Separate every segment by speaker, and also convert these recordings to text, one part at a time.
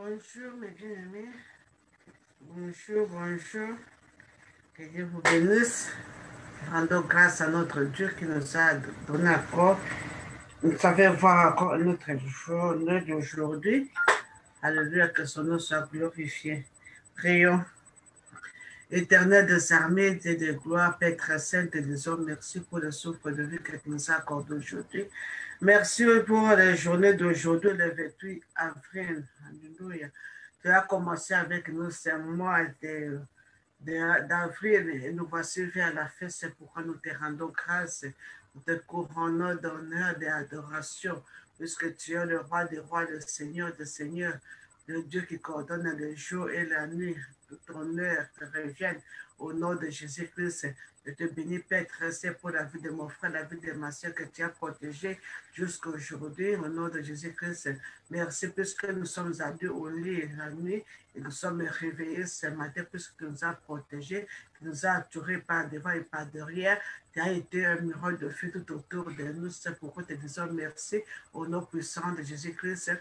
Speaker 1: Bonjour mes bien-aimés, bonjour, bonjour, que Dieu vous bénisse. Rendons grâce à notre Dieu qui nous a donné encore, nous savait voir encore notre journée d'aujourd'hui. Alléluia, que son nom soit glorifié. Prions. Éternel des armées et de gloire, Père très saint et des hommes, merci pour le souffle de vie que tu nous as accordé aujourd'hui. Merci pour les journées d'aujourd'hui, le 28 avril. Alléluia. Tu as commencé avec nous ce mois d'avril et nous voici vers la fin. C'est pourquoi nous te rendons grâce. Nous te couronnons d'honneur et d'adoration, puisque tu es le roi des rois, le seigneur des seigneurs, le Dieu qui coordonne le jour et la nuit. Tout honneur te revienne au nom de Jésus-Christ. Je te bénis, Père très saint, pour la vie de mon frère, la vie de ma soeur que tu as protégée jusqu'à aujourd'hui, au nom de Jésus-Christ. Merci, puisque nous sommes à deux au lit la nuit et nous sommes réveillés ce matin, puisque tu nous as protégés, tu nous as attirés par devant et par derrière. Tu as été un miroir de feu tout autour de nous. C'est pourquoi te disons merci au nom puissant de Jésus-Christ.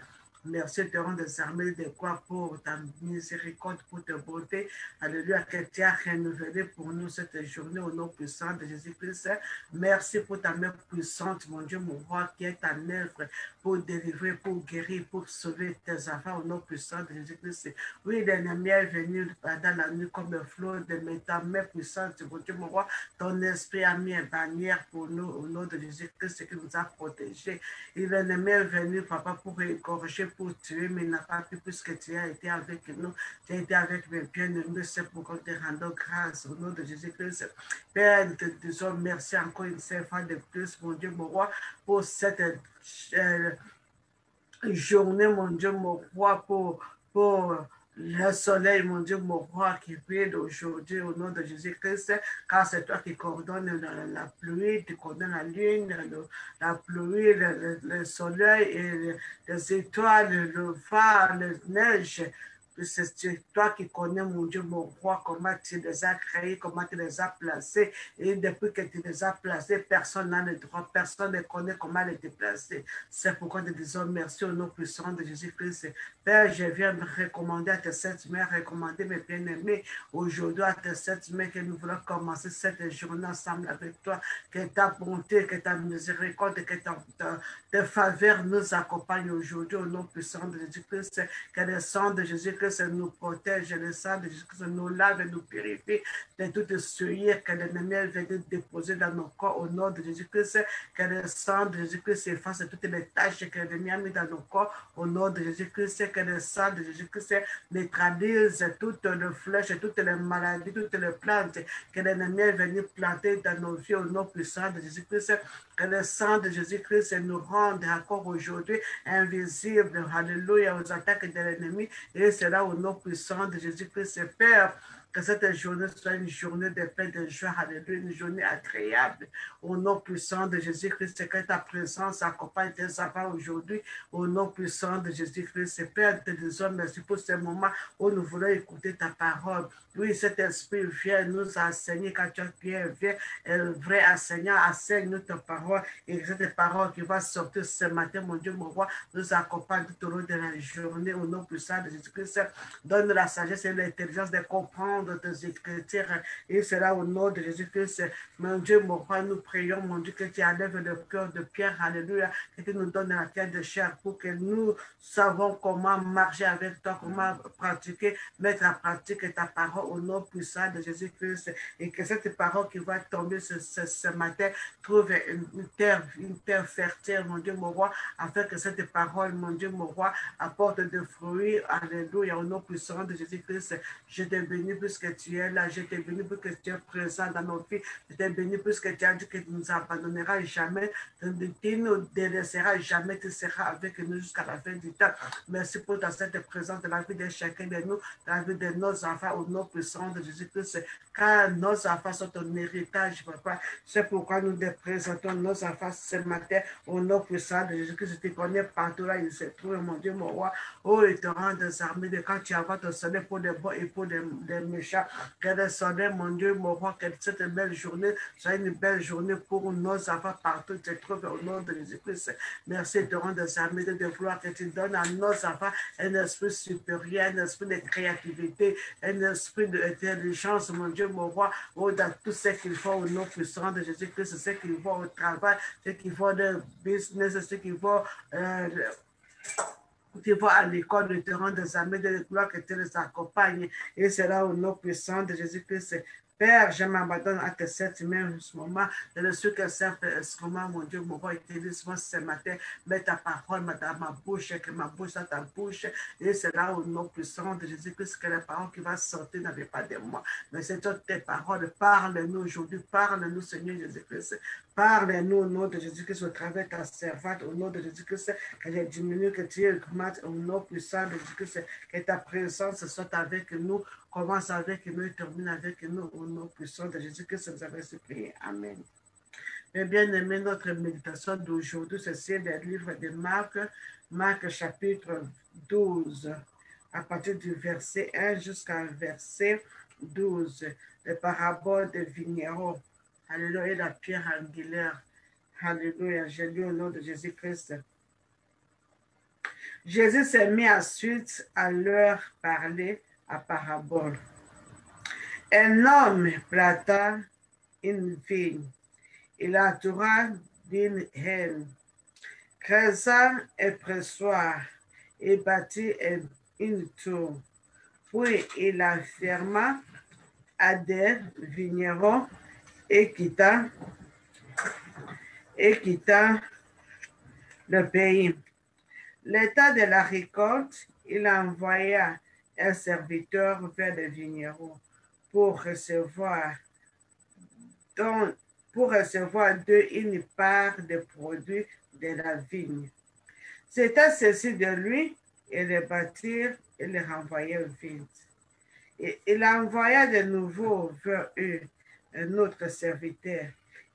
Speaker 1: Merci, te rends des armées de quoi pour ta miséricorde, pour ta bonté. Alléluia, que tu as renouvelé pour nous cette journée au nom puissant de Jésus-Christ. Merci pour ta main puissante, mon Dieu, mon roi, qui est ta œuvre pour délivrer, pour guérir, pour sauver tes enfants au nom puissant de Jésus-Christ. Oui, l'ennemi est venu pendant la nuit comme un flot de ta main puissante, mon Dieu, mon roi. Ton esprit a mis une bannière pour nous au nom de Jésus-Christ qui nous a protégés. Et l'ennemi est venu, papa, pour égorger, pour tuer, mais il n'a pas pu puisque tu as été avec nous. Tu as été avec mes bien-aimés. C'est pourquoi nous te rendons grâce au nom de Jésus-Christ. Père, nous te disons merci encore une fois de plus, mon Dieu, mon roi, pour cette journée, mon Dieu, mon roi, pour le soleil, mon Dieu, mon roi, qui brille aujourd'hui au nom de Jésus-Christ, car c'est toi qui coordonnes la pluie, tu coordonnes la lune, la pluie, le soleil et les étoiles, le vent, la neige. C'est toi qui connais, mon Dieu, mon roi, comment tu les as créés, comment tu les as placés. Et depuis que tu les as placés, personne n'a le droit, personne ne connaît comment les déplacer. C'est pourquoi nous disons merci au nom puissant de Jésus-Christ. Père, je viens me recommander à tes saintes mains, recommander mes bien-aimés aujourd'hui à tes saintes mains que nous voulons commencer cette journée ensemble avec toi. Que ta bonté, que ta miséricorde, que ta faveur nous accompagne aujourd'hui au nom puissant de Jésus-Christ. Que le sang de Jésus-Christ nous protège, le sang de Jésus-Christ nous lave et nous purifie de toute souillure que l'ennemi est venu déposer dans nos corps au nom de Jésus-Christ. Que le sang de Jésus-Christ efface toutes les tâches que l'ennemi a mis dans nos corps au nom de Jésus-Christ. Que le sang de Jésus-Christ neutralise toutes les flèches, toutes les maladies, toutes les plantes que l'ennemi est venu planter dans nos vies au nom puissant de Jésus-Christ. Que le sang de Jésus-Christ nous rende encore aujourd'hui invisibles, alléluia, aux attaques de l'ennemi. Et c'est là au nom puissant de Jésus-Christ, Père. Que cette journée soit une journée de paix, de joie, alléluia, une journée agréable. Au nom puissant de Jésus-Christ, que ta présence accompagne tes enfants aujourd'hui. Au nom puissant de Jésus-Christ, Père, te disons merci pour ce moment où nous voulons écouter ta parole. Oui, cet esprit vient nous enseigner quand tu viens, vrai enseignant, enseigne-nous ta parole et cette parole qui va sortir ce matin, mon Dieu, mon roi, nous accompagne tout au long de la journée. Au nom puissant de Jésus-Christ, donne la sagesse et l'intelligence de comprendre tes écritures. Et cela au nom de Jésus-Christ. Mon Dieu, mon roi, nous prions, mon Dieu, que tu enlèves le cœur de pierre, alléluia, que tu nous donnes la pierre de chair pour que nous savons comment marcher avec toi, comment pratiquer, mettre en pratique ta parole au nom puissant de Jésus-Christ. Et que cette parole qui va tomber ce matin trouve une terre fertile, mon Dieu, mon roi, afin que cette parole, mon Dieu, mon roi, apporte des fruits, alléluia, au nom puissant de Jésus-Christ. Je te bénis puisque tu es là, je te bénis puisque tu es présent dans nos vies, je te bénis puisque tu as dit que tu ne nous abandonneras jamais, tu ne nous délaisseras jamais, tu seras avec nous jusqu'à la fin du temps. Merci pour ta sainte présence dans la vie de chacun de nous, dans la vie de nos enfants, au nom puissant de Jésus-Christ, car nos enfants sont ton héritage, papa. C'est pourquoi nous te présentons nos enfants ce matin, au nom puissant de Jésus-Christ. Tu connais partout là, il se trouve, mon Dieu, mon roi. Oh, il te rend des armées de quand tu envoies ton soleil pour les bons et pour les méchants. pécheurs. Que le soleil, mon Dieu, mon roi, que cette belle journée soit une belle journée pour nos enfants partout se trouvent au nom de Jésus-Christ. Merci de rendre des armées de gloire que tu donnes à nos enfants un esprit supérieur, un esprit de créativité, un esprit d'intelligence, mon Dieu, mon roi, dans tout ce qu'ils font au nom puissant de Jésus-Christ, ce qu'ils font au travail, ce qu'ils font de business, ce qu'ils font tu vas à l'école de te rendre des armées de gloire que tu les accompagnes. Et c'est là au nom puissant de Jésus-Christ. Père, je m'abandonne à tes sept mains en ce moment. Je ne suis que simple instrument, mon Dieu, mon roi, utilise-moi ce matin. Mets ta parole dans ma bouche, que ma bouche dans ta bouche. Et c'est là au nom puissant de Jésus-Christ que la parole qui va sortir n'avait pas de moi. Mais c'est toutes tes paroles. Parle-nous aujourd'hui. Parle-nous, Seigneur Jésus-Christ. Parle-nous au nom de Jésus-Christ au travers de ta servante, au nom de Jésus-Christ, que je diminue, que tu augmentes au nom puissant de Jésus-Christ, que ta présence soit avec nous, commence avec nous et termine avec nous au nom puissant de Jésus-Christ. Nous avons supplié. Amen. Mais bien aimé, notre méditation d'aujourd'hui, c'est le livre de Marc, Marc chapitre 12, à partir du verset 1 jusqu'à verset 12, les paraboles des vignerons. Alléluia, la pierre angulaire. Alléluia, j'ai lu au nom de Jésus-Christ. Jésus s'est mis ensuite à leur parler à parabole. Un homme planta une vigne. Il entoura d'une haine, creusa un pressoir et bâtit une tour. Puis il la ferma à des vignerons et quitta le pays. L'état de la récolte, il envoya un serviteur vers les vignerons pour recevoir d'eux une part des produits de la vigne. C'était ceci de lui, et les bâtirent et les renvoyèrent vite. Et il envoya de nouveau vers eux un autre serviteur.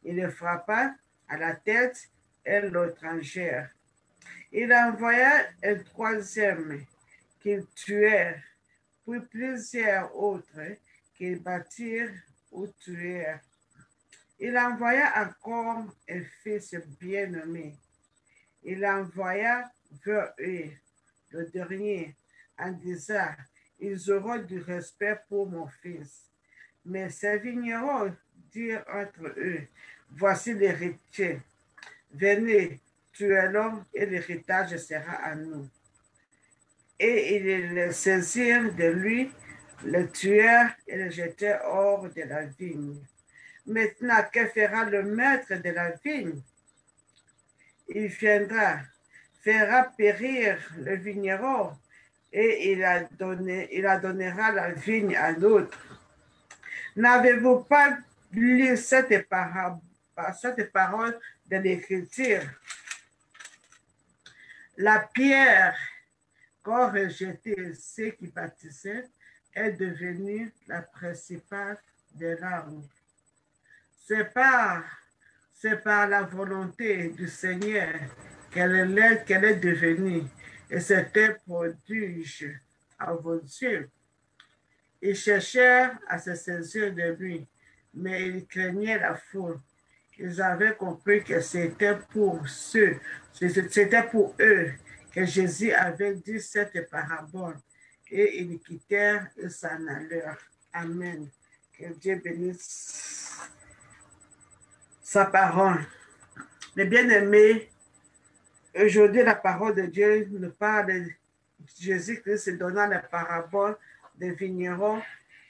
Speaker 1: Il le frappa à la tête et l'étrangère. Il envoya un troisième qu'ils tuèrent, puis plusieurs autres qu'ils battirent ou tuèrent. Il envoya encore un fils bien-aimé. Il envoya vers eux le dernier en disant, ils auront du respect pour mon fils. Mais ces vignerons dirent entre eux, voici l'héritier. Venez, tuez-le et l'héritage sera à nous. Et ils le saisirent de lui, le tuèrent et le jetèrent hors de la vigne. Maintenant, que fera le maître de la vigne? Il viendra, fera périr le vigneron et il donnera la vigne à l'autre. N'avez-vous pas lu cette parole de l'Écriture? La pierre qu'ont rejeté ceux qui bâtissaient est devenue la principale des larmes. C'est par la volonté du Seigneur qu'elle est devenue, et c'était prodige à vos yeux. Ils cherchèrent à se saisir de lui, mais ils craignaient la foule. Ils avaient compris que c'était pour eux que Jésus avait dit cette parabole, et ils quittèrent et s'en allèrent. Amen. Que Dieu bénisse sa parole. Mais bien aimé, aujourd'hui la parole de Dieu nous parle de Jésus-Christ donnant la parabole des vignerons,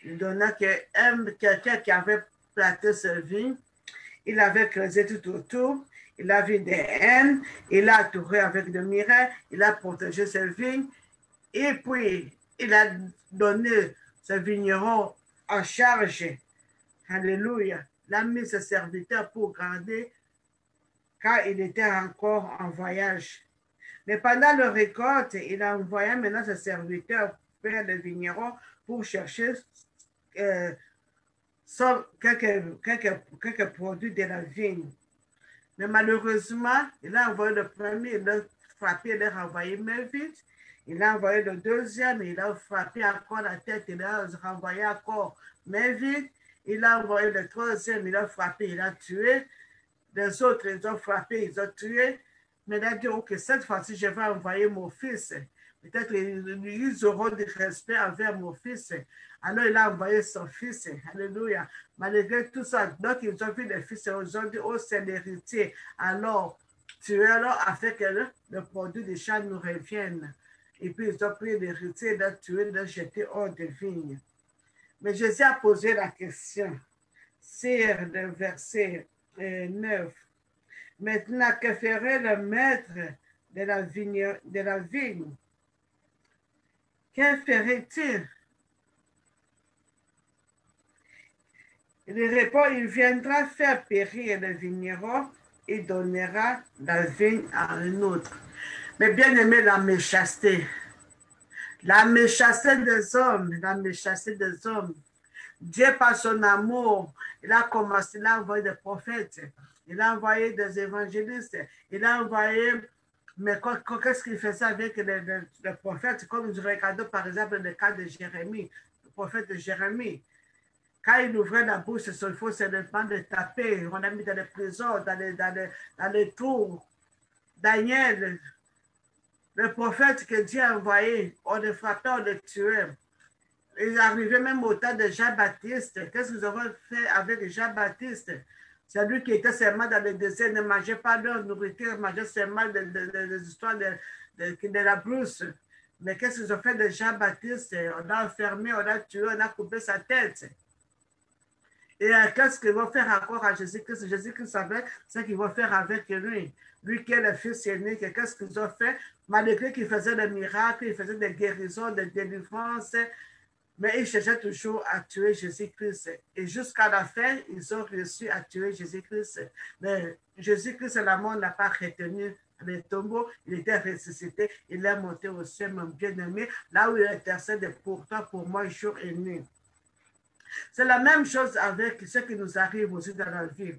Speaker 1: donnant quelqu'un qui avait planté sa vigne, il avait creusé tout autour, il a vu des haines, il a entouré avec de mireilles, il a protégé ses vignes, et puis il a donné ses vignerons en charge. Alléluia. Il a mis ses serviteurs pour garder car il était encore en voyage. Mais pendant la récolte, il a envoyé maintenant ses serviteurs vers les vignerons pour chercher quelques produits de la vigne. Mais malheureusement, il a envoyé le premier, le frappé, il a renvoyé main vide. Il a envoyé le deuxième, il a frappé encore la tête, il a renvoyé encore main vide. Il a envoyé le troisième, il a frappé, il a tué. Les autres, ils ont frappé, ils ont tué. Mais il a dit, ok, cette fois-ci, je vais envoyer mon fils. Peut-être ils auront du respect envers mon fils. Alors, il a envoyé son fils. Alléluia. Malgré tout ça, donc ils ont vu les fils et ils ont dit, oh, c'est l'héritier. Alors, tuez-le afin que le produit des champs nous revienne. Et puis, ils ont pris l'héritier, de tuer, de jeter hors des vignes. Mais Jésus a posé la question. C'est le verset 9. Maintenant, que ferait le maître de la vigne? Que ferait-il? Il répond, il viendra faire périr le vigneron et donnera la vigne à un autre. Mais bien aimé, la méchanceté des hommes, Dieu, par son amour, il a commencé, il a envoyé des prophètes, il a envoyé des évangélistes, il a envoyé, mais qu'est-ce qu'il faisait avec les prophètes? Comme je regarde par exemple le cas de Jérémie, le prophète de Jérémie. Quand il ouvrait la bouche, il faut seulement de taper. On a mis dans les prisons, dans les tours. Daniel, le prophète que Dieu a envoyé, on le frappait, on le tuait. Ils arrivaient même au temps de Jean-Baptiste. Qu'est-ce qu'ils ont fait avec Jean-Baptiste? C'est lui qui était seulement dans le désert, ne mangeait pas de nourriture, mangeait seulement des histoires de la brousse. Mais qu'est-ce qu'ils ont fait de Jean-Baptiste? On l'a enfermé, on l'a tué, on a coupé sa tête. Et qu'est-ce qu'ils vont faire encore à Jésus-Christ? Jésus-Christ savait ce qu'ils vont faire avec lui. Lui qui est le fils unique, qu'est-ce qu'ils ont fait? Malgré qu'il faisait des miracles, il faisait des guérisons, des délivrances, mais ils cherchaient toujours à tuer Jésus-Christ. Et jusqu'à la fin, ils ont réussi à tuer Jésus-Christ. Mais Jésus-Christ, la mort n'a pas retenu le tombeau. Il était ressuscité. Il est monté au ciel, mon bien-aimé, là où il intercède pour toi, pour moi, jour et nuit. C'est la même chose avec ce qui nous arrive aussi dans la vie.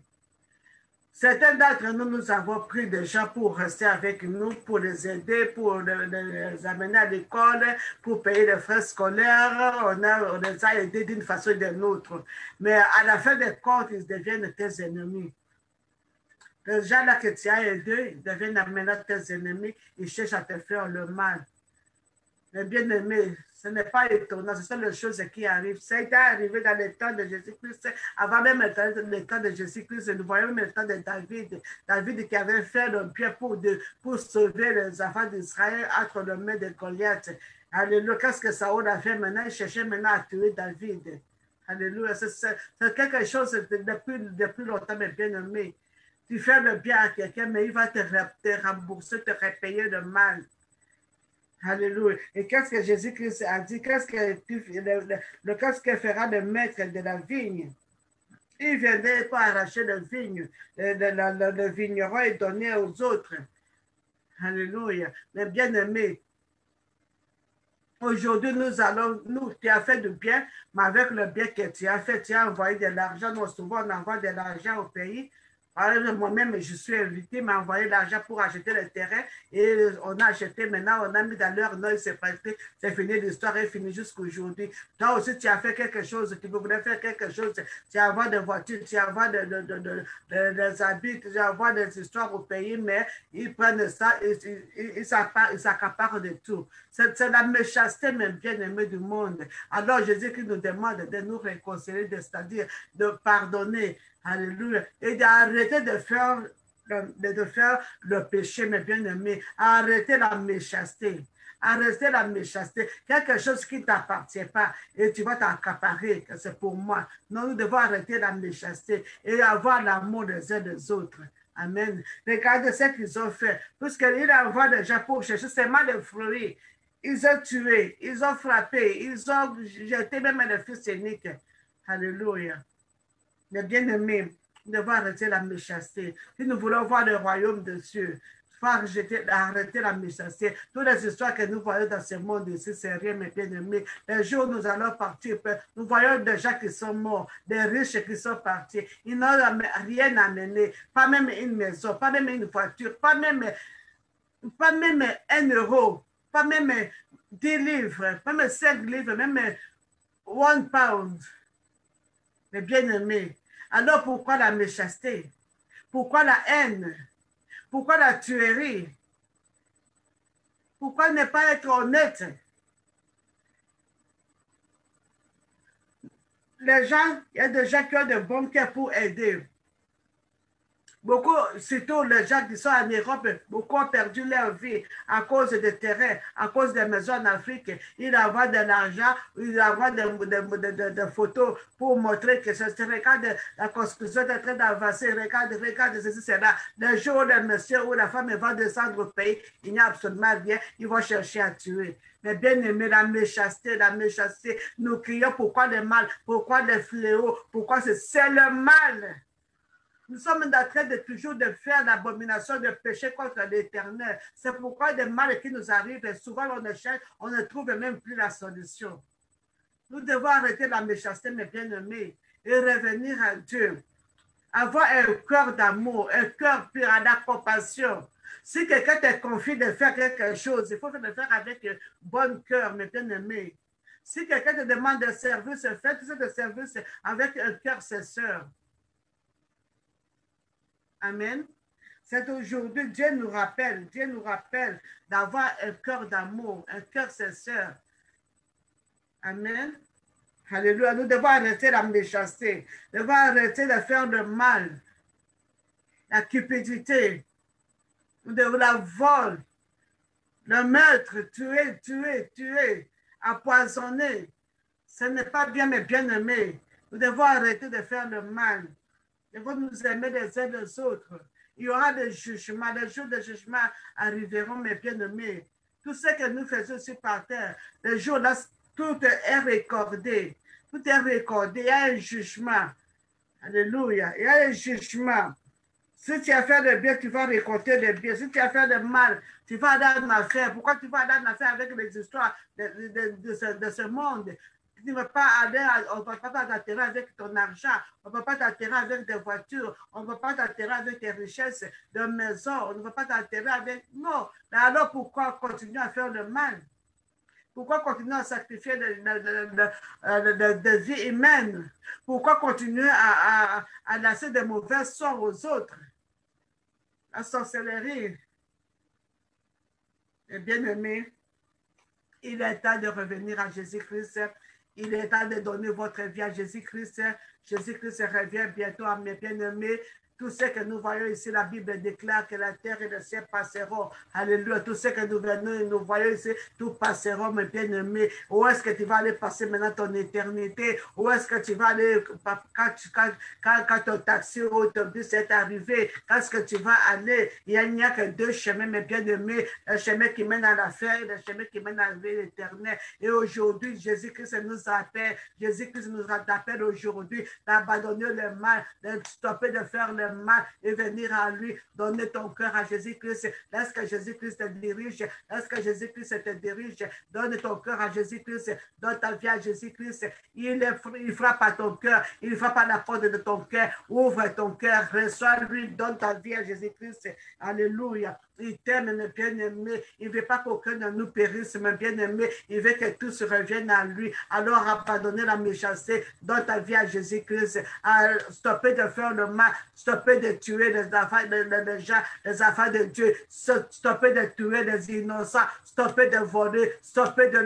Speaker 1: Certains d'entre nous, nous avons pris des gens pour rester avec nous, pour les aider, pour les amener à l'école, pour payer les frais scolaires. On les a aidés d'une façon ou d'une autre. Mais à la fin des comptes, ils deviennent tes ennemis. Les gens-là que tu as aidés, ils deviennent maintenant tes ennemis. Ils cherchent à te faire le mal. Mais bien aimé, ce n'est pas étonnant, ce sont les choses qui arrivent. Ça a été arrivé dans le temps de Jésus-Christ, avant même le temps de Jésus-Christ, nous voyons même le temps de David. David qui avait fait le bien pour sauver les enfants d'Israël entre les mains de Goliath. Alléluia, qu'est-ce que Saoul a fait maintenant? Il cherchait maintenant à tuer David. Alléluia, c'est quelque chose depuis longtemps, mais bien aimé. Tu fais le bien à quelqu'un, mais il va te rembourser, te repayer le mal. Alléluia. Et qu'est-ce que Jésus-Christ a dit? Qu'est-ce que fera le maître de la vigne? Il viendrait pas arracher la vigne, le vigneron et donner aux autres. Alléluia. Mais bien aimé, aujourd'hui, tu as fait du bien, mais avec le bien que tu as fait, tu as envoyé de l'argent. Nous, souvent, on envoie de l'argent au pays. Moi-même, je suis invité, m'a envoyé l'argent pour acheter le terrain et on a acheté maintenant, on a mis dans leur nom, c'est fini, l'histoire est finie jusqu'aujourd'hui. Toi aussi, tu as fait quelque chose, tu voulais faire quelque chose, tu as avoir des voitures, tu as avoir des habits, tu as avoir des histoires au pays, mais ils prennent ça, ils s'accaparent de tout. C'est la méchanceté même bien aimée du monde. Alors Jésus qui nous demande de nous réconcilier, c'est-à-dire de pardonner. Alléluia. Et d'arrêter de faire le péché, mes bien-aimés. Arrêter la méchanceté. Arrêter la méchanceté. Quelque chose qui ne t'appartient pas et tu vas t'accaparer, que c'est pour moi. Non, nous devons arrêter la méchanceté et avoir l'amour des uns des autres. Amen. Regardez ce qu'ils ont fait. Puisqu'il envoie des gens pour chercher seulement des fruits. Ils ont tué, ils ont frappé, ils ont jeté même le fils unique. Alléluia. Mais bien aimés, nous devons arrêter la méchanceté. Si nous voulons voir le royaume de Dieu, il faut arrêter la méchanceté. Toutes les histoires que nous voyons dans ce monde ici, c'est rien, mes bien-aimés. Les jours où nous allons partir, nous voyons des gens qui sont morts, des riches qui sont partis. Ils n'ont rien amené, pas même une maison, pas même une voiture, pas même pas même 1 euro, pas même 10 livres, pas même 5 livres, même 1 pound. Mais bien aimé, alors pourquoi la méchanceté? Pourquoi la haine? Pourquoi la tuerie? Pourquoi ne pas être honnête? Les gens, il y a des gens qui ont de bons cœurs pour aider. Beaucoup, surtout les gens qui sont en Europe, beaucoup ont perdu leur vie à cause des terrains, à cause des maisons en Afrique. Ils envoient de l'argent, ils envoient des photos pour montrer que regarde, la construction est en train d'avancer, regarde ceci, cela. Le jour où le monsieur ou la femme va descendre au pays, il n'y a absolument rien, ils vont chercher à tuer. Mais bien aimé, la méchanceté, nous crions pourquoi le mal, pourquoi les fléaux, pourquoi c'est le mal. Nous sommes en train de toujours de faire l'abomination, de pécher contre l'Éternel. C'est pourquoi des mal qui nous arrivent, et souvent on cherche, on ne trouve même plus la solution. Nous devons arrêter la méchanceté, mes bien-aimés, et revenir à Dieu. Avoir un cœur d'amour, un cœur pur, à la compassion. Si quelqu'un te confie de faire quelque chose, il faut le faire avec un bon cœur, mes bien-aimés. Si quelqu'un te demande de service, faites ce service avec un cœur sincère. Amen. C'est aujourd'hui, Dieu nous rappelle d'avoir un cœur d'amour, un cœur sincère. Amen. Alléluia. Nous devons arrêter la méchanceté. Nous devons arrêter de faire le mal, la cupidité, de la vol, le meurtre, tuer, empoisonner. Ce n'est pas bien, mes bien-aimés. Nous devons arrêter de faire le mal. Nous devons nous aimer les uns les autres. Il y aura des jugements. Les jours de jugement arriveront, mes bien-aimés. Tout ce que nous faisons sur par terre, les jours-là, tout est recordé. Tout est recordé. Il y a un jugement. Alléluia. Il y a un jugement. Si tu as fait le bien, tu vas récolter le bien. Si tu as fait le mal, tu vas aller en affaire. Pourquoi tu vas aller en affaire avec les histoires de ce monde? Tu ne vas pas aller, on ne va pas t'attirer avec ton argent, on ne va pas t'attirer avec des voitures, on ne va pas t'attirer avec tes richesses de maison, on ne va pas t'attirer avec... Non, mais alors pourquoi continuer à faire le mal? Pourquoi continuer à sacrifier des vies humaines? Pourquoi continuer à lancer des mauvais sorts aux autres? La sorcellerie. Et bien aimé, il est temps de revenir à Jésus-Christ. Il est temps de donner votre vie à Jésus-Christ. Jésus-Christ revient bientôt à mes bien-aimés. Tout ce que nous voyons ici, la Bible déclare que la terre et le ciel passeront. Alléluia. Tout ce que nous venons et nous voyons ici, tout passeront, mes bien-aimés. Où est-ce que tu vas aller passer maintenant ton éternité? Où est-ce que tu vas aller quand ton taxi ou ton bus est arrivé? Quand est-ce que tu vas aller? Il n'y a que deux chemins, mes bien-aimés. Le chemin qui mène à la fin et le chemin qui mène à la vie éternelle. Et aujourd'hui, Jésus-Christ nous appelle. Jésus-Christ nous appelle aujourd'hui d'abandonner le mal, de stopper de faire le mal et venir à lui, donner ton cœur à Jésus-Christ. Laisse que Jésus-Christ te dirige. Laisse que Jésus-Christ te dirige. Donne ton cœur à Jésus-Christ. Donne ta vie à Jésus-Christ. Il frappe à ton cœur. Il frappe à la porte de ton cœur. Ouvre ton cœur. Reçois-lui. Donne ta vie à Jésus-Christ. Alléluia. Il t'aime, mes bien-aimés. Il ne veut pas qu'aucun de nous périsse, mes bien-aimés. Il veut que tous reviennent à lui. Alors, abandonnez la méchanceté. Donne ta vie à Jésus-Christ. Stopper de faire le mal. Stopper de tuer les affaires des gens, les affaires de Dieu. Stopper de tuer les innocents. Stopper de voler. Stopper de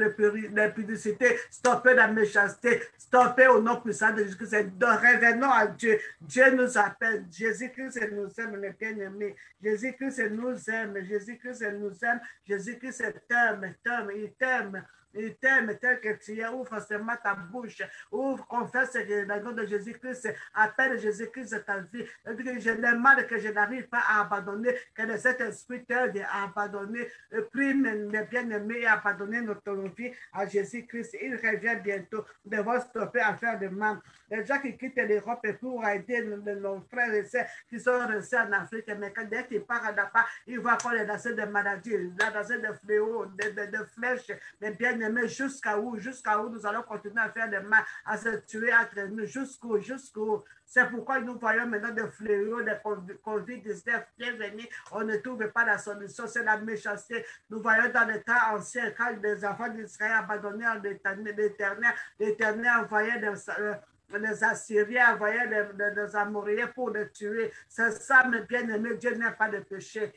Speaker 1: l'impudicité. Stopper la méchanceté. Stopper au nom puissant de Jésus-Christ. Revenons à Dieu. Dieu nous appelle. Jésus-Christ nous aime, mes bien-aimés. Jésus-Christ nous aime. Jésus-Christ nous aime. Jésus-Christ t'aime. Il t'aime. Il t'aime tel que tu es. Ouvre seulement ta bouche. Ouvre, confesse le nom de Jésus-Christ. Appelle Jésus-Christ à ta vie. Je l'ai mal que je n'arrive pas à abandonner. Que le Saint-Esprit t'aide à abandonner. Prie mes bien-aimés et abandonner notre vie à Jésus-Christ. Il revient bientôt. Nous devons stopper à faire le mal. Les gens qui quittent l'Europe pour aider nos frères et sœurs qui sont restés en Afrique, mais dès qu'ils partent là-bas, ils voient pas les lancers de maladies, les lancers de fléaux, de flèches, mais bien bien-aimé, jusqu'à où nous allons continuer à faire des mal, à se tuer entre nous, jusqu'où. C'est pourquoi nous voyons maintenant des fléaux, des COVID-19 bien venus. On ne trouve pas la solution, c'est la méchanceté. Nous voyons dans les temps anciens, quand les enfants d'Israël abandonnaient l'Éternel envoyait les Assyriens envoyaient les Amoréens pour les tuer. C'est ça, mes bien-aimés, Dieu n'a pas de péché.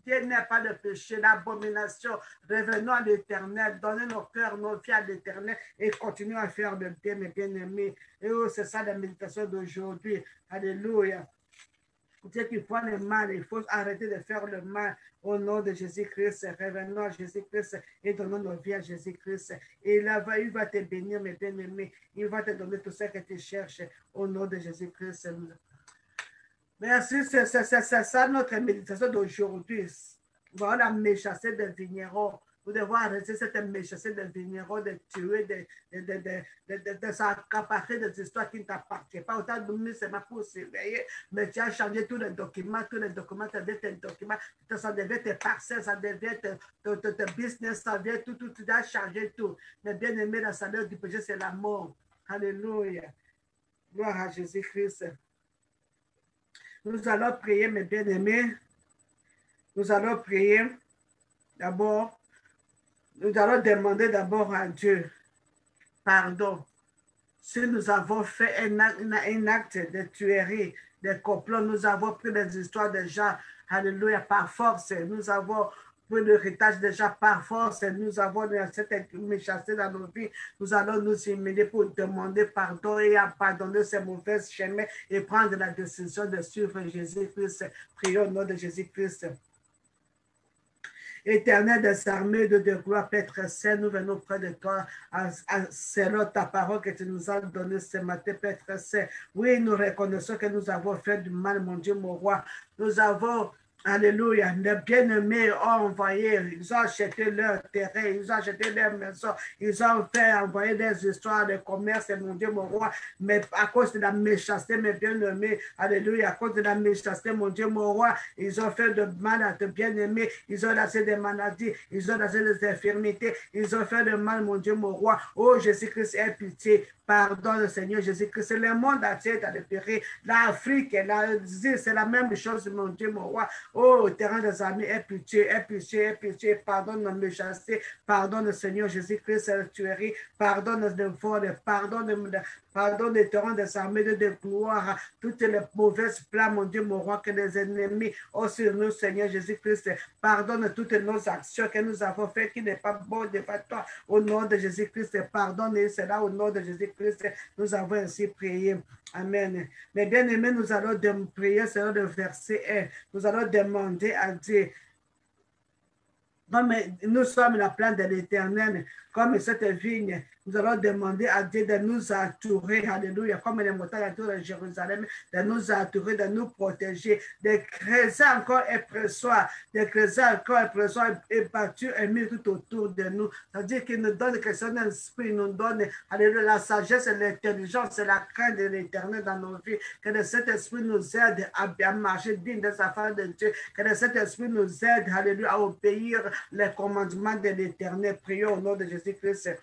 Speaker 1: Dieu n'est pas de péché, l'abomination. Revenons à l'Éternel, donnez nos cœurs, nos vies à l'Éternel et continuons à faire le bien, mes bien-aimés. Et oh, c'est ça la méditation d'aujourd'hui. Alléluia. Dieu qui voit le mal, il faut arrêter de faire le mal au nom de Jésus-Christ. Revenons à Jésus-Christ et donnons nos vies à Jésus-Christ. Et là, il va te bénir, mes bien-aimés. Il va te donner tout ce que tu cherches au nom de Jésus-Christ. Merci, c'est ça notre méditation d'aujourd'hui. Voilà la méchanceté des vignerons. Vous devez arrêter cette méchanceté des vignerons, de tuer, de s'accaparer des histoires qui ne t'appartiennent pas. Autant de nous, c'est pour surveiller, mais tu as changé tous les documents, ça devient tes documents, ça devient tes parcelles, ça devient tes business, ça devient tout, tu as changé tout. Mais bien aimé, la salaire du péché, c'est la mort. Alléluia. Gloire à Jésus-Christ. Nous allons prier, mes bien-aimés. Nous allons prier d'abord. Nous allons demander d'abord à Dieu pardon. Si nous avons fait un acte de tuerie, de complot, nous avons pris des histoires de gens, alléluia, par force. Nous avons pris l'héritage déjà par force. Nous avons cette méchanceté dans nos vies. Nous allons nous humilier pour demander pardon et pardonner ces mauvais chemins et prendre la décision de suivre Jésus-Christ. Prions au nom de Jésus-Christ. Éternel des armées de gloire, Père très saint, nous venons près de toi, selon ta parole que tu nous as donnée ce matin, Père très saint. Oui, nous reconnaissons que nous avons fait du mal, mon Dieu, mon roi. Nous avons, alléluia, les bien-aimés ont envoyé, ils ont acheté leur terrain, ils ont acheté leur maison, ils ont fait envoyer des histoires de commerce, mon Dieu, mon roi, mais à cause de la méchanceté, mes bien-aimés, alléluia, à cause de la méchanceté, mon Dieu, mon roi, ils ont fait de mal à tes bien-aimés, ils ont laissé des maladies, ils ont laissé des infirmités, ils ont fait de mal, mon Dieu, mon roi. Oh, Jésus-Christ, aie pitié. Pardonne, Seigneur Jésus-Christ. Le monde entier est à dépérir. L'Afrique, l'Asie, c'est la même chose, mon Dieu, mon roi. Oh, terrain des amis, aie pitié, aie pitié, aie pitié. Pardonne nos méchancetés. Pardonne, Seigneur Jésus-Christ, la tuerie. Pardonne les vols. Pardonne les terrains des armées de gloire. Toutes les mauvaises plans, mon Dieu, mon roi, que les ennemis ont sur nous, Seigneur Jésus-Christ. Pardonne toutes nos actions que nous avons faites qui n'est pas bon devant toi. Au nom de Jésus-Christ, pardonne et c'est là au nom de Jésus-Christ. Nous avons ainsi prié. Amen. Mais bien aimés, nous allons prier selon le verset 1. Nous allons demander à Dieu, comme nous sommes la plante de l'Éternel, comme cette vigne, nous allons demander à Dieu de nous entourer, alléluia, comme les montagnes autour de Jérusalem, de nous entourer, de nous protéger, de creuser encore un pressoir, et bâtir un mur tout autour de nous. C'est-à-dire qu'il nous donne quelque chose d'esprit, il nous donne, alléluia, la sagesse et l'intelligence et la crainte de l'Éternel dans nos vies. Que cet esprit nous aide à marcher digne des affaires de Dieu. Que cet esprit nous aide, alléluia, à obéir les commandements de l'Éternel. Prions au nom de Jésus-Christ.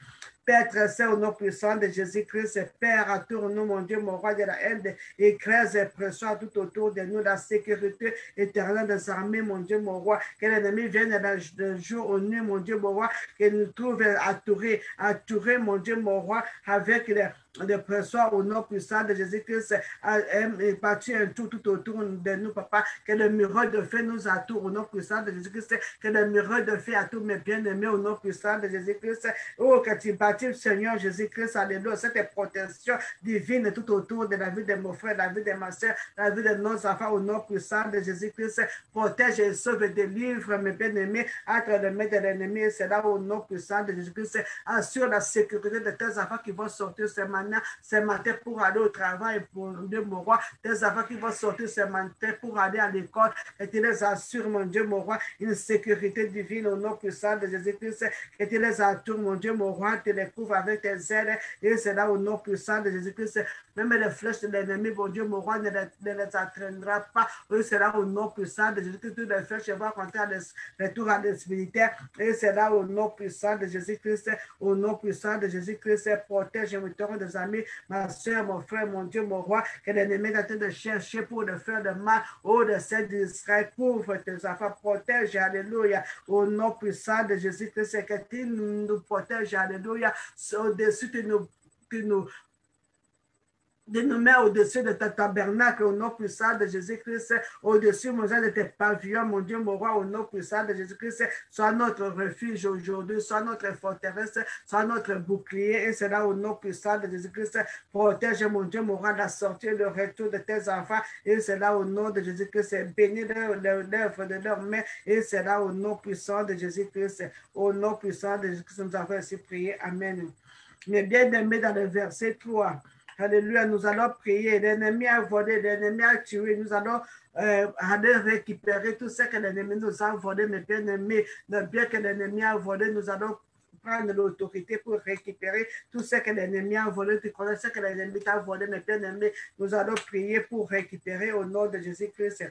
Speaker 1: Père très saint, au nom puissant de Jésus-Christ, Père, entoure-nous, mon Dieu, mon roi de la haine, écrase et pressoir tout autour de nous, la sécurité éternelle des armées, mon Dieu, mon roi, que l'ennemi vienne de jour au nuit, mon Dieu, mon roi, qu'il nous trouve entourés, mon Dieu, mon roi, avec les pressoirs au nom puissant de Jésus-Christ, et bâtir un tout autour de nous, papa, que le mur de feu nous entoure au nom puissant de Jésus-Christ, que le mur de feu à tous mes bien-aimés au nom puissant de Jésus-Christ, oh, que tu bâtis, Seigneur Jésus-Christ, alléluia, cette protection divine tout autour de la vie de mon frère, la vie de ma soeur, la vie de nos enfants au nom puissant de Jésus-Christ, protège et sauve et délivre mes bien-aimés entre les mains de l'ennemi, c'est là au nom puissant de Jésus-Christ, assure la sécurité de tes enfants qui vont sortir ce matin pour aller au travail, pour Dieu, mon roi, tes enfants qui vont sortir ce matin pour aller à l'école, et tu les assures, mon Dieu, mon roi, une sécurité divine au nom puissant de Jésus-Christ, et tu les entoures, mon Dieu, mon roi, tu les les couvre avec tes ailes, et c'est là au nom puissant de Jésus-Christ. Même les flèches de l'ennemi, mon Dieu, mon roi, ne les atteindra pas. Et c'est là au nom puissant de Jésus-Christ. Toutes les flèches vont compter à retour à l'esprit. Et c'est là au nom puissant de Jésus-Christ. Au nom puissant de Jésus-Christ, protège mes torrents des amis, ma soeur, mon frère, mon Dieu, mon roi, que l'ennemi est en train de chercher pour le faire de mal. Oh, de celle d'Israël, couvre tes enfants, protège, alléluia. Au nom puissant de Jésus-Christ, que tu nous protèges, alléluia. Au-dessus de nous mettre au-dessus de ta tabernacle, au nom puissant de Jésus-Christ, au-dessus, mon Dieu, de tes pavillons, mon Dieu, mon roi, au nom puissant de Jésus-Christ, sois notre refuge aujourd'hui, sois notre forteresse, sois notre bouclier, et c'est là au nom puissant de Jésus-Christ, protège, mon Dieu, mon roi, la sortie et le retour de tes enfants, et c'est là au nom de Jésus-Christ, bénis l'œuvre de leurs mains, et c'est là au nom puissant de Jésus-Christ, au nom puissant de Jésus-Christ, nous avons ainsi prié, amen. Mais bien aimé dans le verset 3, alléluia, nous allons prier. L'ennemi a volé, l'ennemi a tué. Nous allons aller récupérer tout ce que l'ennemi nous a volé, mes bien-aimés. Le bien que l'ennemi a volé, nous allons prendre l'autorité pour récupérer tout ce que l'ennemi a volé. Tu connais ce que l'ennemi t'a volé, mes bien-aimés. Nous allons prier pour récupérer au nom de Jésus-Christ.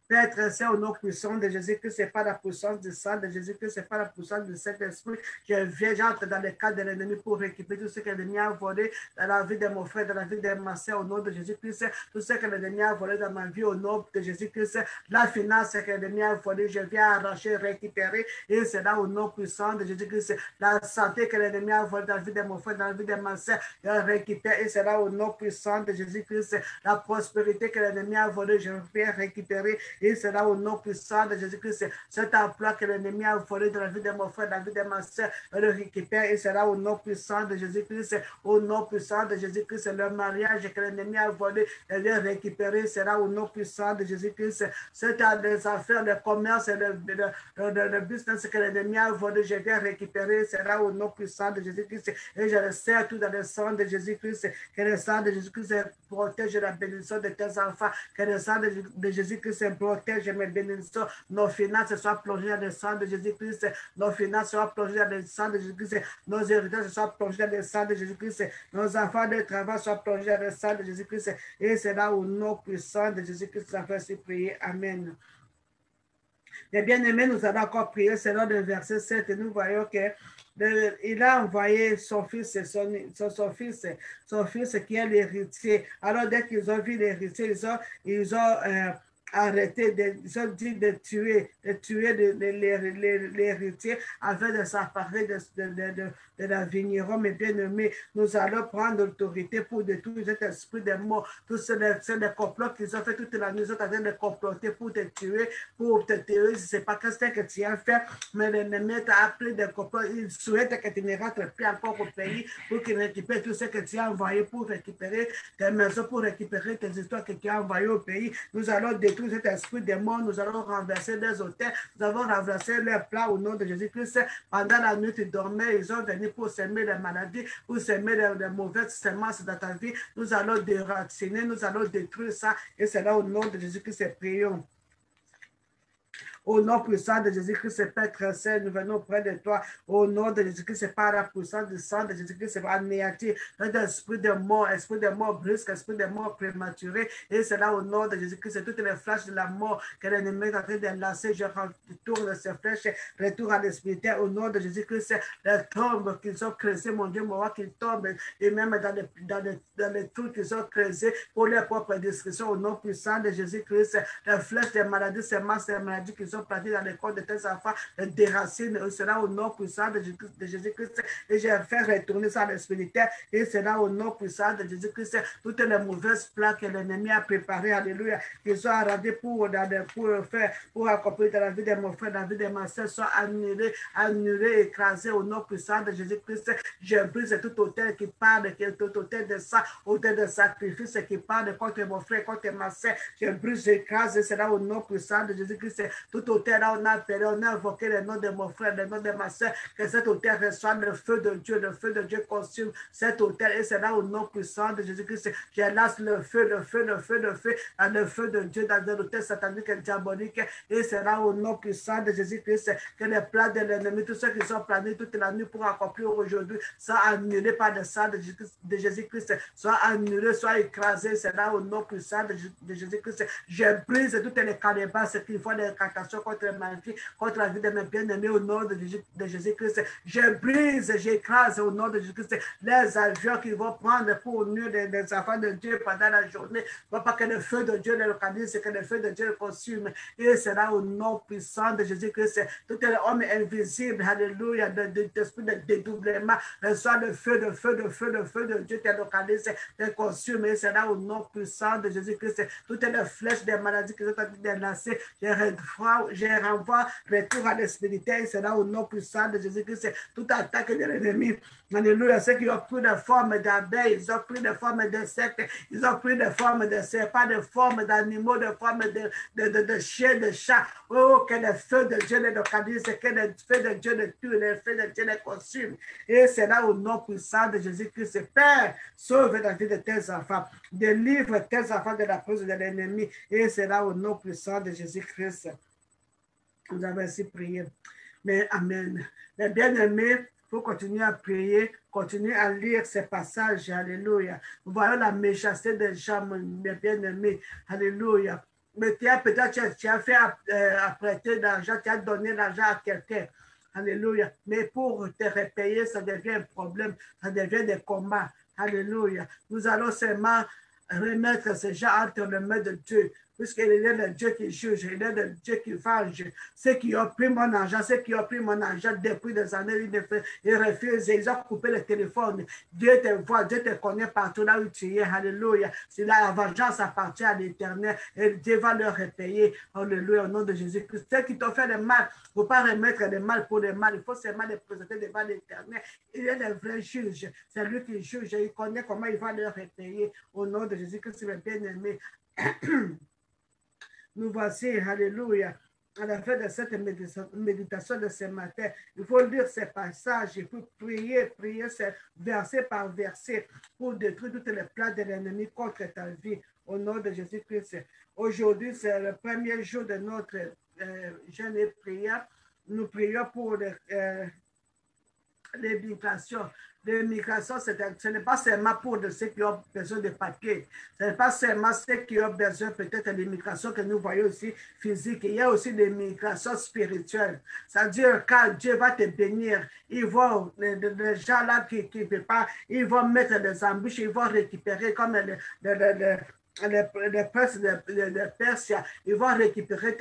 Speaker 1: Père très saint, au nom puissant de Jésus-Christ, c'est pas la puissance du sang de Jésus-Christ, c'est pas la puissance de cet esprit. Je viens, j'entre dans le cadre de l'ennemi pour récupérer tout ce que l'ennemi a volé dans la vie de mon frère, dans la vie de ma soeur, au nom de Jésus-Christ. Tout ce que l'ennemi a volé dans ma vie, au nom de Jésus-Christ. La finance que l'ennemi a volé, je viens arracher, récupérer. Et c'est là au nom puissant de Jésus-Christ. La santé que l'ennemi a volé dans la vie de mon frère, dans la vie de ma soeur, je récupère. Et c'est là au nom puissant de Jésus-Christ. La prospérité que l'ennemi a volé, je viens récupérer. Et c'est là au nom puissant de Jésus-Christ. Cet emploi que l'ennemi a volé dans la vie de mon frère, dans la vie de ma soeur, je le récupère. Et c'est là au nom puissant de Jésus-Christ. Au nom puissant de Jésus-Christ, le mariage que l'ennemi a volé, je viens récupérer. C'est là au nom puissant de Jésus-Christ. C'est à des affaires, le commerce et le business que l'ennemi a volé, je viens récupérer. C'est là au nom puissant de Jésus-Christ. Et je le sers tout dans le sang de Jésus-Christ. Que le sang de Jésus-Christ protège la bénédiction de tes enfants. Que le sang de Jésus-Christ protège mes bénédictions, nos finances soient plongées dans le sang de Jésus-Christ, nos finances soient plongées dans le sang de Jésus-Christ, nos héritages soient plongés dans le sang de Jésus-Christ, nos enfants de travail soient plongés dans le sang de Jésus-Christ, et c'est là au nom puissant de Jésus-Christ, nous avons ainsi prié. Amen. Les bien-aimés, nous allons encore prier selon le verset 7, et nous voyons que il a envoyé son fils qui est l'héritier. Alors, dès qu'ils ont vu l'héritier, ils ont arrêté, ils ont dit de tuer l'héritier afin de s'emparer de la vigneron, mes bien-aimés. Nous allons prendre l'autorité pour détruire cet esprit de mort. Tous ces complots qu'ils ont fait toute la nuit, ils sont en train de comploter pour te tuer, je ne sais pas ce que tu as fait, mais l'ennemi t'a appelé des complots. Il souhaite que tu ne rentres plus encore au pays pour qu'il récupère tout ce que tu as envoyé pour récupérer tes maisons, pour récupérer tes histoires que tu as envoyées au pays. Nous allons détruire cet esprit de mort, nous allons renverser les hôtels, nous avons renversé leurs plats au nom de Jésus-Christ. Pendant la nuit, tu dormais, ils ont venu pour s'aimer les maladies, pour s'aimer les mauvaises semences dans ta vie. Nous allons déraciner, nous allons détruire ça, et c'est là au nom de Jésus-Christ, prions. Au nom puissant de Jésus-Christ, Père très saint, nous venons près de toi. Au nom de Jésus-Christ, par la puissance du sang de Jésus-Christ, c'est anéantir notre esprit de mort brusque, esprit de mort prématuré. Et c'est là au nom de Jésus-Christ, toutes les flèches de la mort que l'ennemi est en train de lancer, je retourne ces flèches, retour à l'esprit. Au nom de Jésus-Christ, les tombes qu'ils ont creusées, mon Dieu, mon roi, qu'ils tombent, et même dans les trous qu'ils ont creusés pour leur propre destruction. Au nom puissant de Jésus-Christ, les flèches des maladies, ces masses des maladies qu'ils ont planté dans les corps de tes enfants, déracine cela au nom puissant de Jésus-Christ, et je vais faire retourner ça à l'esprit, et cela au nom puissant de Jésus-Christ, toutes les mauvaises plans que l'ennemi a préparées, alléluia, qu'ils sont arrêtés pour accomplir dans la vie de mon frère, dans la vie de ma soeur, soient annulés, écrasés au nom puissant de Jésus-Christ. Je brise tout autel qui parle, tout autel de sang, autel de sacrifice qui parle contre mon frère, contre ma soeur, je brise, j'écrase, cela au nom puissant de Jésus-Christ. Tout autel là, on a appelé, on a invoqué le nom de mon frère, le nom de ma soeur, que cet autel reçoive le feu de Dieu consume cet autel. Et c'est là au nom puissant de Jésus-Christ, je lance le feu, le feu de Dieu dans l'autel satanique et diabolique. Et c'est là au nom puissant de Jésus-Christ que les plans de l'ennemi, tous ceux qui sont planés toute la nuit pour accomplir aujourd'hui, soient annulés par le sang de Jésus-Christ, soient annulés, soient écrasés. C'est là au nom puissant de Jésus-Christ. Je brise toutes les calebasses qui font des incantations contre ma vie, contre la vie de mes bien-aimés au nom de Jésus-Christ. Je brise, j'écrase au nom de Jésus-Christ les avions qui vont prendre pour nuire les enfants de Dieu pendant la journée. Il ne faut pas que le feu de Dieu les localise, que le feu de Dieu les consume. Et c'est là au nom puissant de Jésus-Christ. Tout les hommes invisibles, alléluia, d'esprit de dédoublement, reçoit le feu de Dieu te localise, te consume. Et c'est là au nom puissant de Jésus-Christ. Toutes les flèches des maladies qui sont en train de lancer, je renvoie retour à l'espirituel. C'est là au nom puissant de Jésus-Christ. Toute attaque de l'ennemi, alléluia, ceux qui ont pris de forme d'abeilles, ils ont pris de forme d'insectes, ils ont pris de forme de serpents, de forme d'animaux, de forme de chiens, de chats. Oh, que le feu de Dieu les localise, que le feu de Dieu les tue, le feu de Dieu les consume. Et c'est là au nom puissant de Jésus-Christ. Père, sauve la vie de tes enfants, délivre tes enfants de la prise de l'ennemi. Et c'est là au nom puissant de Jésus-Christ. Nous avons ainsi prié. Mais Amen. Les bien-aimés, il faut continuer à prier, continuer à lire ces passages. Alléluia. Nous voyons la méchanceté des gens, mes bien-aimés. Alléluia. Mais peut-être tu as fait prêter d'argent, tu as donné l'argent à quelqu'un. Alléluia. Mais pour te repayer, ça devient un problème, ça devient des combats. Alléluia. Nous allons seulement remettre ces gens entre les mains de Dieu, puisqu'il est le Dieu qui juge, il est le Dieu qui venge. Ceux qui ont pris mon argent, depuis des années, ils refusent, ils ont coupé le téléphone. Dieu te voit, Dieu te connaît partout là où tu es. Alléluia. Si la vengeance appartient à l'Éternel, et Dieu va leur repayer. Alléluia, au nom de Jésus-Christ. Ceux qui t'ont fait le mal, il ne faut pas remettre le mal pour le mal. Il faut seulement les présenter devant l'Éternel. Il est le vrai juge. C'est lui qui juge. Il connaît comment il va leur repayer. Au nom de Jésus-Christ, le bien-aimé. Nous voici, alléluia, à la fin de cette méditation de ce matin. Il faut lire ces passages, il faut prier verset par verset pour détruire toutes les plans de l'ennemi contre ta vie. Au nom de Jésus-Christ. Aujourd'hui, c'est le premier jour de notre jeûne et prière. Nous prions pour les migrations. Les migrations, ce n'est pas seulement pour ceux qui ont besoin de papier. Ce n'est pas seulement ceux qui ont besoin peut-être des migrations que nous voyons aussi physiques. Il y a aussi des migrations spirituelles. C'est-à-dire, quand Dieu va te bénir, ils vont, les gens là qui ne peuvent pas, ils vont mettre des embûches, ils vont récupérer comme les princes de Perse, ils vont récupérer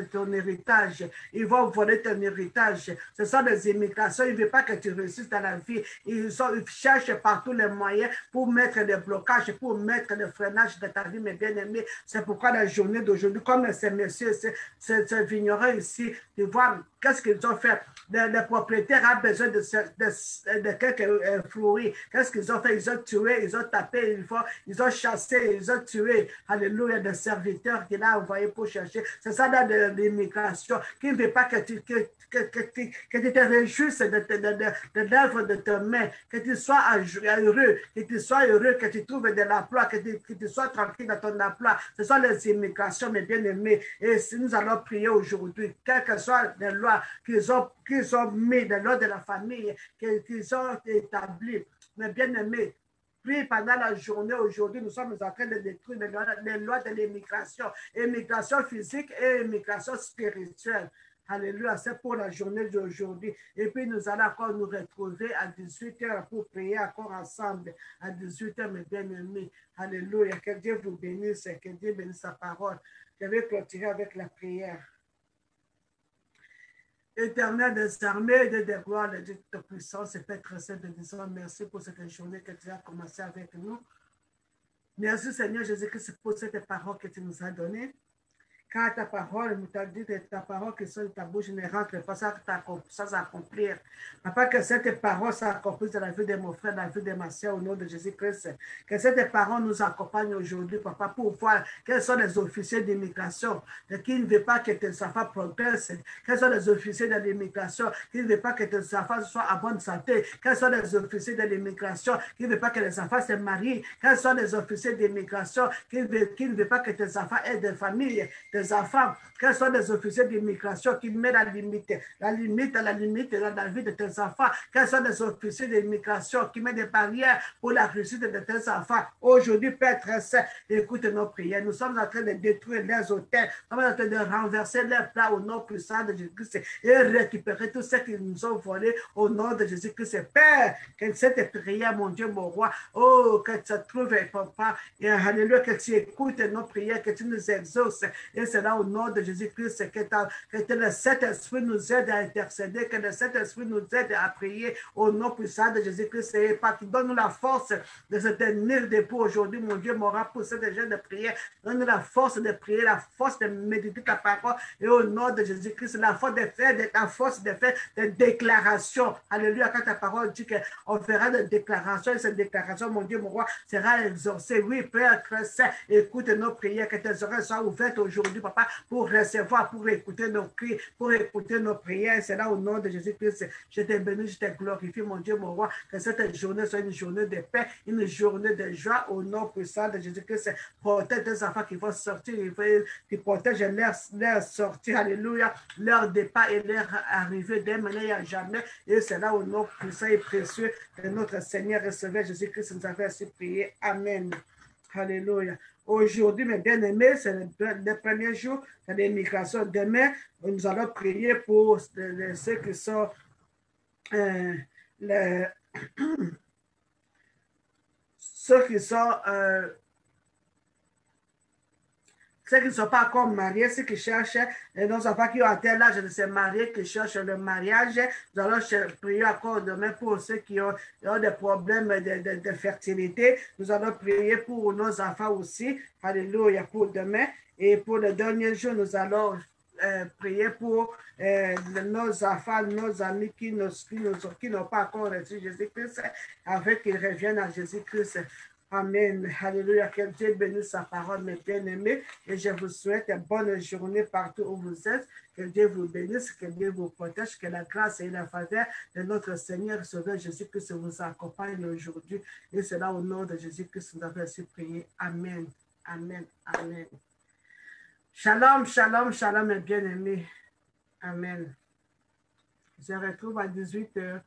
Speaker 1: ton héritage, ils vont voler ton héritage. Ce sont des immigrations, ils ne veulent pas que tu réussisses dans la vie. Ils cherchent partout les moyens pour mettre des blocages, pour mettre des freinages dans ta vie, mes bien-aimés. C'est pourquoi la journée d'aujourd'hui, comme ces messieurs, ces vignerons ici, tu vois, qu'est-ce qu'ils ont fait? Le propriétaire a besoin de quelques fruits. Qu'est-ce qu'ils ont fait? Ils ont tué, ils ont tapé, ils ont chassé, ils ont tué. Alléluia, des serviteurs qu'il a envoyés pour chercher. C'est ça dans l'immigration. Qui ne veut pas que tu te réjouisses de l'œuvre de tes mains, que tu sois heureux, que tu trouves de l'emploi, que tu sois tranquille dans ton emploi. Ce sont les immigrations, mes bien-aimés. Et si nous allons prier aujourd'hui, quelles que soient les lois qu'ils ont mis dans l'ordre de la famille, qu'ils ont établi, mes bien-aimés, puis pendant la journée aujourd'hui, nous sommes en train de détruire les lois de l'immigration, immigration physique et immigration spirituelle. Alléluia, c'est pour la journée d'aujourd'hui. Et puis nous allons encore nous retrouver à 18h pour prier encore ensemble. À 18h, mes bien-aimés. Alléluia, que Dieu vous bénisse, que Dieu bénisse sa parole. Je vais clôturer avec la prière. Éternel des armées et des gloires, de Dieu de puissance et Père très saint, nous disons merci pour cette journée que tu as commencé avec nous. Merci Seigneur Jésus-Christ pour cette parole que tu nous as donnée. car ta parole, nous t'a dit que ta parole qui sort de ta bouche ne rentre pas sans s'accomplir. Papa, que cette parole s'accomplisse dans la vie de mon frère, dans la vie de ma soeur, au nom de Jésus-Christ. Que cette parole nous accompagne aujourd'hui, papa, pour voir quels sont les officiers d'immigration qui ne veulent pas que tes enfants progressent. Quels sont les officiers de l'immigration qui ne veulent pas que tes enfants soient en bonne santé. Quels sont les officiers de l'immigration qui ne veulent pas que les enfants se marient. Quels sont les officiers d'immigration qui ne veulent pas que tes enfants aient des familles, des enfants. Quels sont les officiers d'immigration qui mettent la limite dans la vie de tes enfants. Quels sont les officiers d'immigration qui mettent des barrières pour la réussite de tes enfants. Aujourd'hui, Père très saint, écoute nos prières. Nous sommes en train de détruire les hôtels. Nous sommes en train de renverser les plats au nom puissant de Jésus-Christ et récupérer tout ce qui nous ont volé au nom de Jésus-Christ. Père, que cette prière, mon Dieu, mon roi, oh, que tu trouves, papa, et alléluia, que tu écoutes nos prières, que tu nous exauces. Et c'est là au nom de Jésus-Christ que le Saint-Esprit nous aide à intercéder, que le Saint-Esprit nous aide à prier au nom puissant de Jésus-Christ. Et donne-nous la force de se tenir debout aujourd'hui, mon Dieu, mon roi, pour cette jeune de prière. Donne-nous la force de prier, la force de méditer ta parole. Et au nom de Jésus-Christ, la force de faire, la force de faire des déclarations. Alléluia, quand ta parole dit qu'on fera des déclarations, et ces déclarations, mon Dieu, mon roi, sera exaucée. Oui, Père très saint, écoute nos prières, que tes oreilles soient ouvertes aujourd'hui, papa, pour recevoir, pour écouter nos cris, pour écouter nos prières. C'est là au nom de Jésus-Christ. Je te bénis, je te glorifie, mon Dieu, mon roi, que cette journée soit une journée de paix, une journée de joie au nom puissant de Jésus-Christ. Protège tes enfants qui vont sortir, qui protègent leur sortie, alléluia, leur départ et leur arrivée dès maintenant et à jamais. Et c'est là au nom puissant et précieux de notre Seigneur et Sauveur Jésus-Christ nous avait ainsi prié. Amen. Alléluia. Aujourd'hui, mes bien-aimés, c'est le premier jour de l'immigration. Demain, nous allons prier pour ceux qui sont ceux qui ne sont pas encore mariés, ceux qui cherchent, nos enfants qui ont atteint l'âge de se marier, qui cherchent le mariage. Nous allons prier encore demain pour ceux qui ont des problèmes de fertilité. Nous allons prier pour nos enfants aussi. Alléluia, pour demain. Et pour le dernier jour, nous allons prier pour nos enfants, nos amis qui n'ont pas encore reçu Jésus-Christ, afin qu'ils reviennent à Jésus-Christ. Amen. Alléluia. Que Dieu bénisse sa parole, mes bien-aimés. Et je vous souhaite une bonne journée partout où vous êtes. Que Dieu vous bénisse, que Dieu vous protège, que la grâce et la faveur de notre Seigneur et Sauveur Jésus-Christ vous accompagne aujourd'hui. Et c'est là au nom de Jésus-Christ nous avons ainsi prié. Amen. Amen. Amen. Shalom, shalom, shalom, mes bien-aimés. Amen. Je retrouve à 18h.